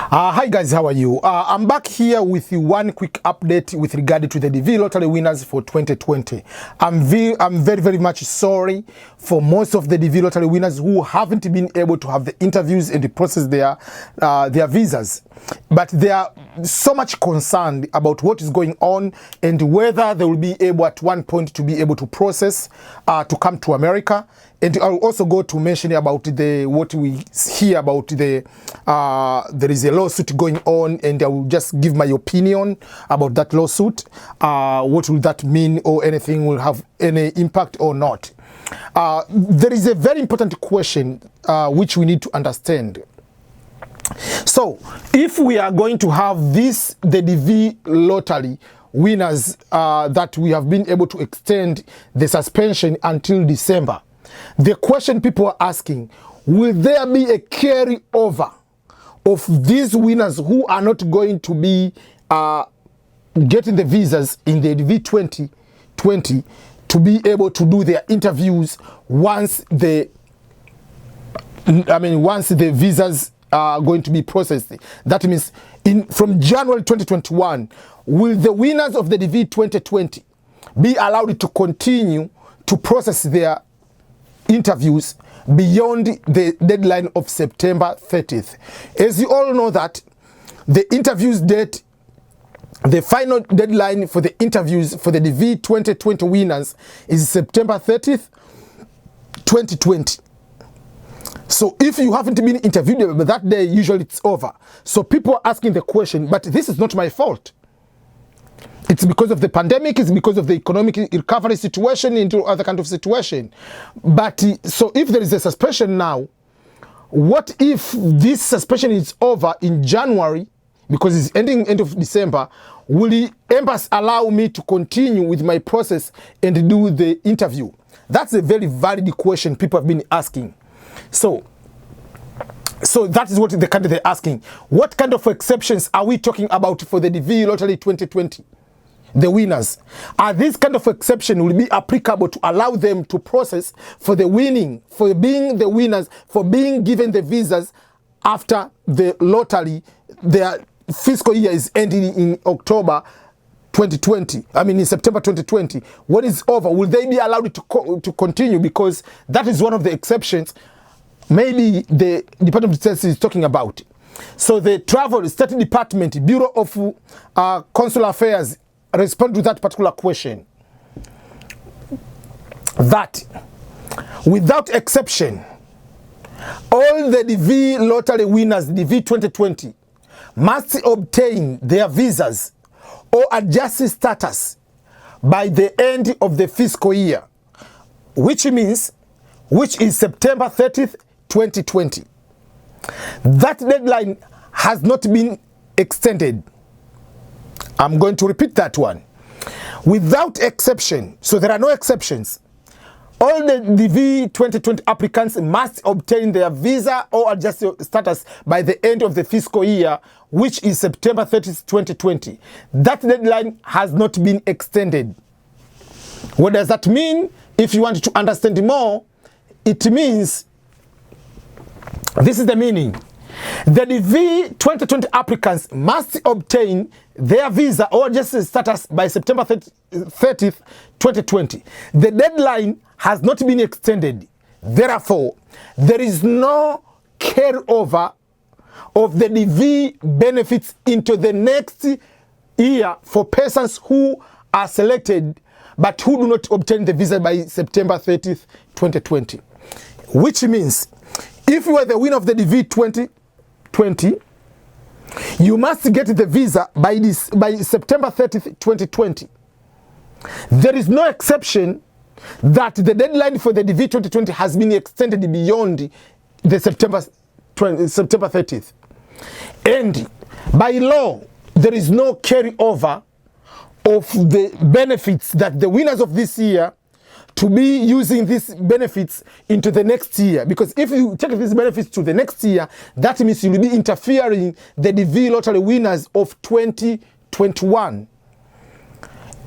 Hi guys, how are you? I'm back here with one quick update with regard to the DV lottery winners for 2020. I'm very much sorry for most of the DV lottery winners who haven't been able to have the interviews and process their visas. But they are so much concerned about what is going on and whether they will be able at one point to be able to process to come to America. And I'll also go to mention about what we hear about there is a lawsuit going on, and I will just give my opinion about that lawsuit. What will that mean, or anything will have any impact or not? There is a very important question which we need to understand. So, if we are going to have the DV lottery winners that we have been able to extend the suspension until December, the question people are asking, will there be a carryover of these winners who are not going to be getting the visas in the DV 2020 to be able to do their interviews once the visas are going to be processed? That means from January 2021, will the winners of the DV 2020 be allowed to continue to process their interviews beyond the deadline of September 30th. As you all know that the interviews date, the final deadline for the interviews for the DV 2020 winners is September 30th, 2020. So if you haven't been interviewed by that day, usually it's over. So people are asking the question, but this is not my fault. It's because of the pandemic, it's because of the economic recovery situation into other kind of situation. But so if there is a suspension now, what if this suspension is over in January, because it's ending end of December? Will the embassy allow me to continue with my process and do the interview? That's a very valid question people have been asking. So that is what the candidate are asking. What kind of exceptions are we talking about for the DV lottery 2020? The winners. Are these kind of exception will be applicable to allow them to process for the winning, for being the winners, for being given the visas after the lottery, their fiscal year is ending in October 2020. In September 2020. When it's over, will they be allowed to continue? Because that is one of the exceptions maybe the Department of State is talking about. So the Travel State Department, Bureau of Consular Affairs, respond to that particular question, that without exception, all the DV lottery winners, DV 2020, must obtain their visas or adjust status by the end of the fiscal year, which is September 30th, 2020. That deadline has not been extended. I'm going to repeat that one. Without exception, so there are no exceptions, all the DV 2020 applicants must obtain their visa or adjust status by the end of the fiscal year, which is September 30th, 2020. That deadline has not been extended. What does that mean? If you want to understand more, it means, this is the meaning. The DV 2020 applicants must obtain their visa or adjusted status by September 30th, 2020. The deadline has not been extended. Therefore, there is no carryover of the DV benefits into the next year for persons who are selected but who do not obtain the visa by September 30th, 2020. Which means, if you are the winner of the DV 2020, you must get the visa by September 30th, 2020. There is no exception that the deadline for the DV 2020 has been extended beyond the September 30th. And by law, there is no carryover of the benefits that the winners of this year to be using these benefits into the next year. Because if you take these benefits to the next year, that means you will be interfering the DV lottery winners of 2021.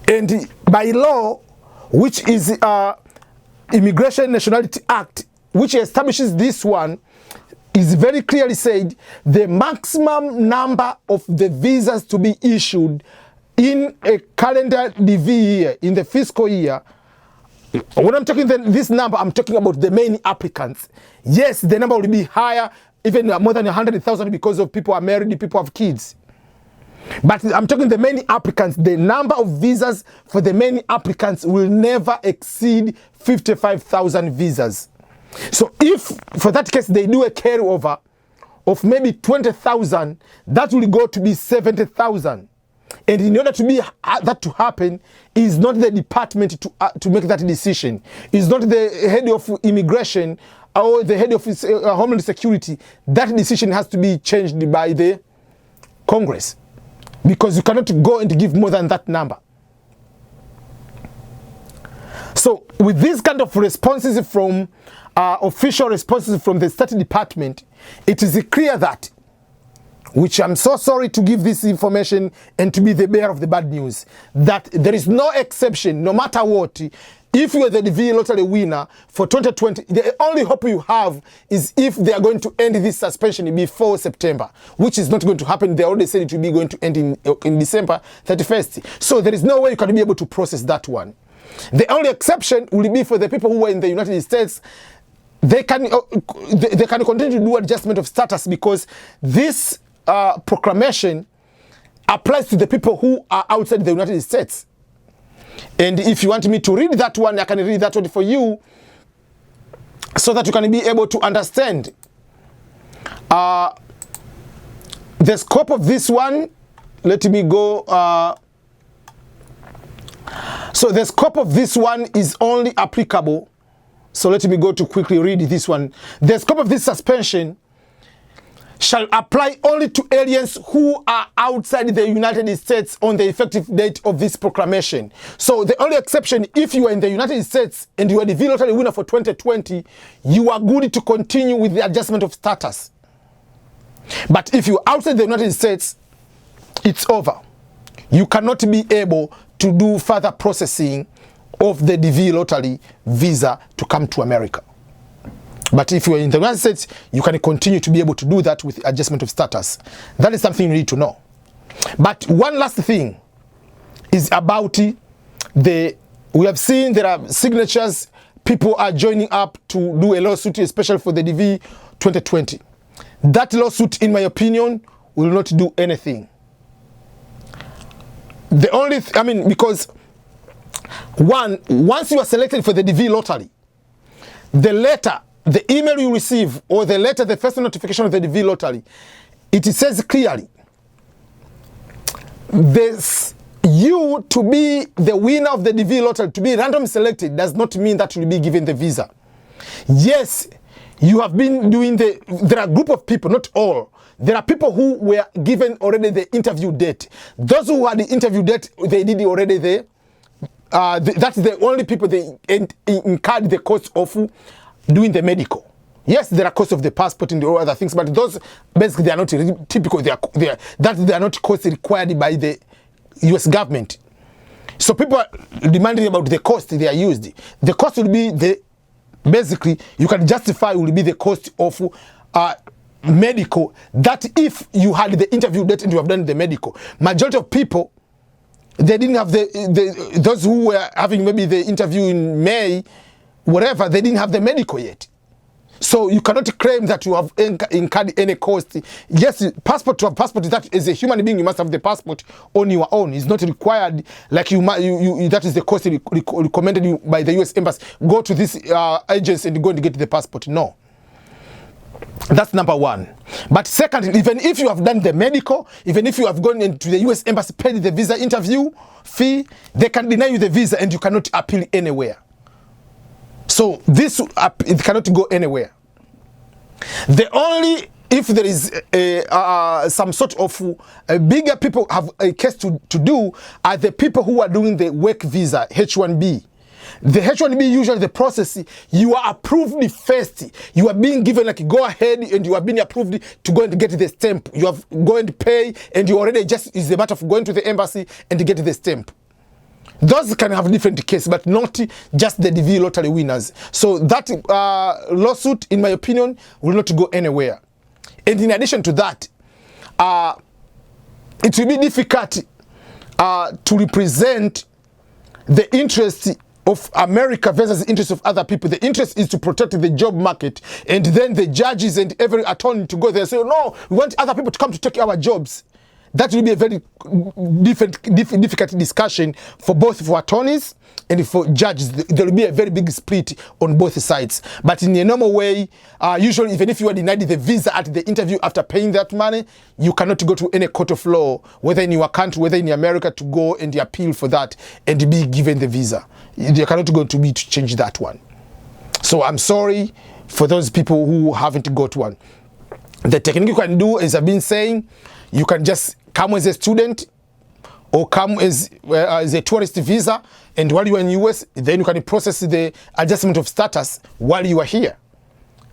And by law, which is Immigration Nationality Act, which establishes this one, is very clearly said the maximum number of the visas to be issued in a calendar DV year, in the fiscal year. When I'm talking this number, I'm talking about the many applicants. Yes, the number will be higher, even more than 100,000 because of people are married, people have kids. But I'm talking the many applicants, the number of visas for the many applicants will never exceed 55,000 visas. So if, for that case, they do a carryover of maybe 20,000, that will go to be 70,000. And in order to be that to happen, is not the department to make that decision. It's not the head of immigration or the head of Homeland Security. That decision has to be changed by the Congress, because you cannot go and give more than that number. So with these kind of responses from official responses from the State Department, it is clear that, which I'm so sorry to give this information and to be the bearer of the bad news, that there is no exception, no matter what. If you are the DV lottery winner for 2020, the only hope you have is if they are going to end this suspension before September, which is not going to happen. They already said it will be going to end in December 31st. So there is no way you can be able to process that one. The only exception will be for the people who are in the United States. They can continue to do adjustment of status, because this proclamation applies to the people who are outside the United States. And if you want me to read that one, I can read that one for you, so that you can be able to understand the scope of this one. Let me go. So the scope of this one is only applicable. So let me go to quickly read this one. The scope of this suspension shall apply only to aliens who are outside the United States on the effective date of this proclamation. So the only exception, if you are in the United States and you are the DV lottery winner for 2020, you are good to continue with the adjustment of status. But if you are outside the United States, it's over. You cannot be able to do further processing of the DV lottery visa to come to America. But if you are in the United States, you can continue to be able to do that with adjustment of status. That is something you need to know. But one last thing is about we have seen there are signatures. People are joining up to do a lawsuit, especially for the DV 2020. That lawsuit, in my opinion, will not do anything. The only, because once you are selected for the DV lottery, the letter, the email you receive, or the letter, the first notification of the DV lottery, it says clearly, you to be the winner of the DV lottery, to be randomly selected, does not mean that you will be given the visa. Yes, you have been doing there are a group of people, not all. There are people who were given already the interview date. Those who had the interview date, they did already that's the only people they incurred the cost of doing the medical. Yes, there are costs of the passport and all other things, but those basically they are not typical. They are not costs required by the US government. So people are demanding about the cost they are used. The cost will be basically you can justify will be the cost of medical. That if you had the interview date and you have done the medical, majority of people, they didn't have those who were having maybe the interview in May, whatever, they didn't have the medical yet. So you cannot claim that you have incurred any cost. Yes, passport, to have passport, that as a human being, you must have the passport on your own. It's not required like that is the cost recommended you by the US Embassy. Go to this agency and go and get the passport. No. That's number one. But second, even if you have done the medical, even if you have gone into the US Embassy, paid the visa interview fee, they can deny you the visa and you cannot appeal anywhere. So this it cannot go anywhere. The only, if there is some sort of bigger people have a case to do, are the people who are doing the work visa, H1B. The H1B, usually the process, you are approved first. You are being given like go ahead and you are being approved to go and get the stamp. You have go and pay and you already just is a matter of going to the embassy and get the stamp. Those can have different cases, but not just the DV lottery winners. So that lawsuit, in my opinion, will not go anywhere. And in addition to that, it will be difficult to represent the interest of America versus the interest of other people. The interest is to protect the job market, and then the judges and every attorney to go there and say, no, we want other people to come to take our jobs. That will be a very difficult discussion for both for attorneys and for judges. There will be a very big split on both sides. But in a normal way, usually even if you are denied the visa at the interview after paying that money, you cannot go to any court of law, whether in your country, whether in America, to go and appeal for that and be given the visa. You cannot go to change that one. So I'm sorry for those people who haven't got one. The technique you can do, as I've been saying, you can just come as a student or come as a tourist visa, and while you are in the US, then you can process the adjustment of status while you are here,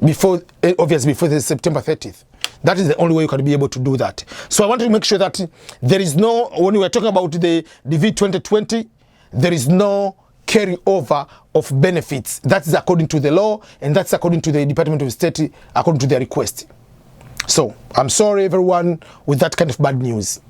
before, obviously before the September 30th. That is the only way you can be able to do that. So I want to make sure that there is no, when we are talking about the DV 2020, there is no carryover of benefits. That is according to the law, and that's according to the Department of State, according to their request. So I'm sorry everyone with that kind of bad news.